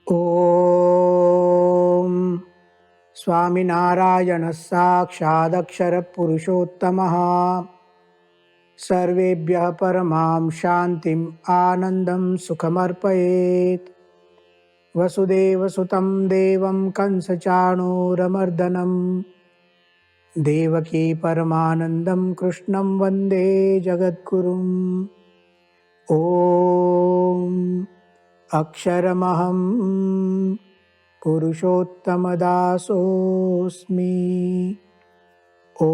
ॐ स्वामिनारायणः साक्षादक्षरपुरुषोत्तमः सर्वेभ्यः परमां शान्तिम् आनन्दं सुखमर्पयेत्। वसुदेवसुतं देवं कंसचाणूरमर्दनं देवकी परमानन्दं कृष्णं वन्दे जगद्गुरुम्। ॐ अक्षरमहं पुरुषोत्तमदासोऽस्मि। ॐ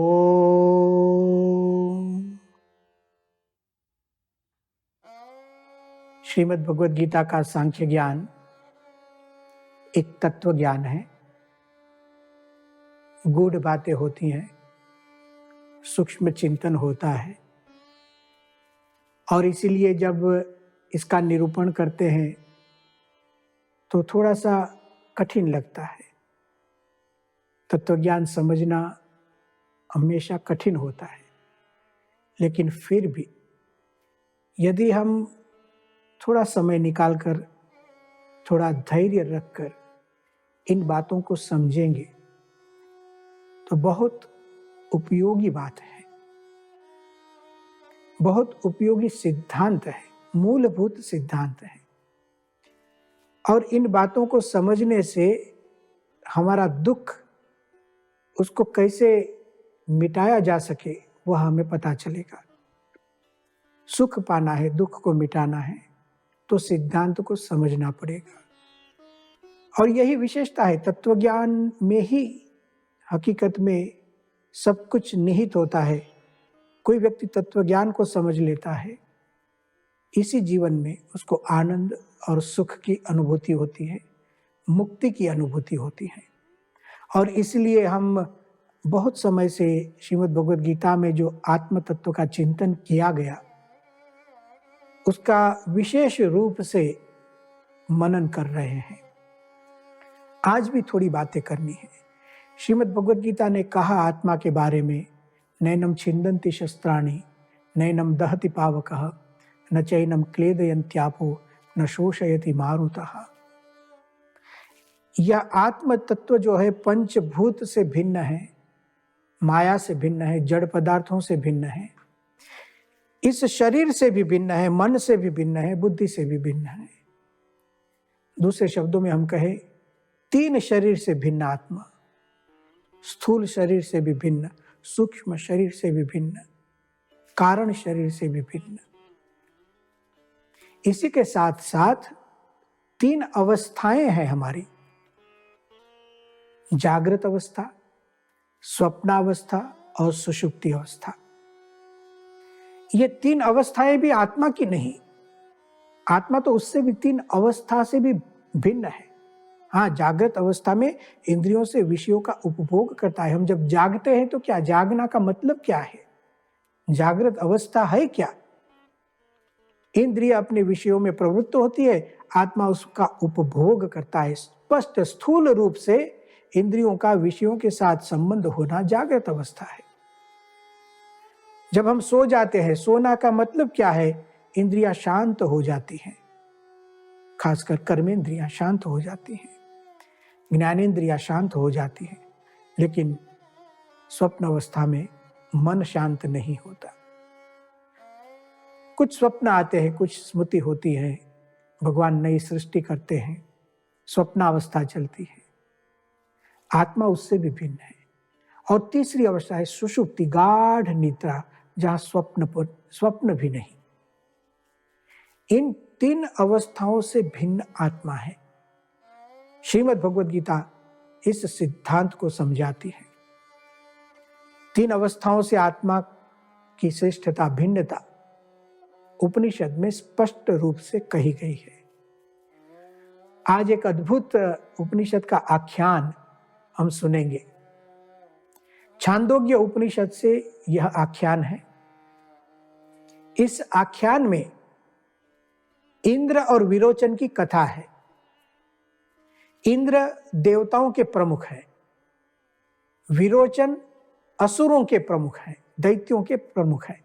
श्रीमद् भगवद गीता का सांख्य ज्ञान एक तत्व ज्ञान है। गूढ़ बातें होती हैं, सूक्ष्म चिंतन होता है, और इसीलिए जब इसका निरूपण करते हैं तो थोड़ा सा कठिन लगता है। तत्वज्ञान समझना हमेशा कठिन होता है, लेकिन फिर भी यदि हम थोड़ा समय निकालकर, थोड़ा धैर्य रखकर इन बातों को समझेंगे तो बहुत उपयोगी बात है, बहुत उपयोगी सिद्धांत है, मूलभूत सिद्धांत है। और इन बातों को समझने से हमारा दुख, उसको कैसे मिटाया जा सके वह हमें पता चलेगा। सुख पाना है, दुख को मिटाना है तो सिद्धांत को समझना पड़ेगा। और यही विशेषता है, तत्वज्ञान में ही हकीकत में सब कुछ निहित होता है। कोई व्यक्ति तत्वज्ञान को समझ लेता है, इसी जीवन में उसको आनंद और सुख की अनुभूति होती है, मुक्ति की अनुभूति होती है। और इसलिए हम बहुत समय से श्रीमद् भगवद गीता में जो आत्म तत्व का चिंतन किया गया, उसका विशेष रूप से मनन कर रहे हैं। आज भी थोड़ी बातें करनी है। श्रीमद् भगवद गीता ने कहा आत्मा के बारे में, नैनम छिन्दन्ति शस्त्राणि नैनम दहति पावकः न चैनम क्लेदयन्त्यापो न शोषयति मारुतः। यह आत्म तत्व जो है पंचभूत से भिन्न है, माया से भिन्न है, जड़ पदार्थों से भिन्न है, इस शरीर से भी भिन्न है, मन से भी भिन्न है, बुद्धि से भी भिन्न है। दूसरे शब्दों में हम कहें, तीन शरीर से भिन्न आत्मा, स्थूल शरीर से भी भिन्न, सूक्ष्म शरीर से भी भिन्न, कारण शरीर से भी भिन्न। इसी के साथ साथ तीन अवस्थाएं हैं हमारी, जागृत अवस्था, स्वप्नावस्था और सुषुप्ति अवस्था। ये तीन अवस्थाएं भी आत्मा की नहीं, आत्मा तो उससे भी, तीन अवस्था से भी भिन्न है। हाँ, जागृत अवस्था में इंद्रियों से विषयों का उपभोग करता है। हम जब जागते हैं तो क्या, जागना का मतलब क्या है, जागृत अवस्था है क्या? इंद्रिय अपने विषयों में प्रवृत्त होती है, आत्मा उसका उपभोग करता है। स्पष्ट स्थूल रूप से इंद्रियों का विषयों के साथ संबंध होना जागृत अवस्था है। जब हम सो जाते हैं, सोना का मतलब क्या है, इंद्रियां शांत हो जाती हैं, खासकर कर्मेंद्रियां शांत हो जाती हैं, ज्ञानेंद्रियां शांत हो जाती हैं। लेकिन स्वप्न अवस्था में मन शांत नहीं होता। कुछ स्वप्न आते हैं, कुछ स्मृति होती है, भगवान नई सृष्टि करते हैं, स्वप्नावस्था चलती है। आत्मा उससे भी भिन्न है। और तीसरी अवस्था है सुषुप्ति, गाढ़ निद्रा, जहां स्वप्न भी नहीं। इन तीन अवस्थाओं से भिन्न आत्मा है। श्रीमद् भगवद गीता इस सिद्धांत को समझाती है। तीन अवस्थाओं से आत्मा की श्रेष्ठता, भिन्नता उपनिषद में स्पष्ट रूप से कही गई है। आज एक अद्भुत उपनिषद का आख्यान हम सुनेंगे। छांदोग्य उपनिषद से यह आख्यान है। इस आख्यान में इंद्र और विरोचन की कथा है। इंद्र देवताओं के प्रमुख है, विरोचन असुरों के प्रमुख है, दैत्यों के प्रमुख है।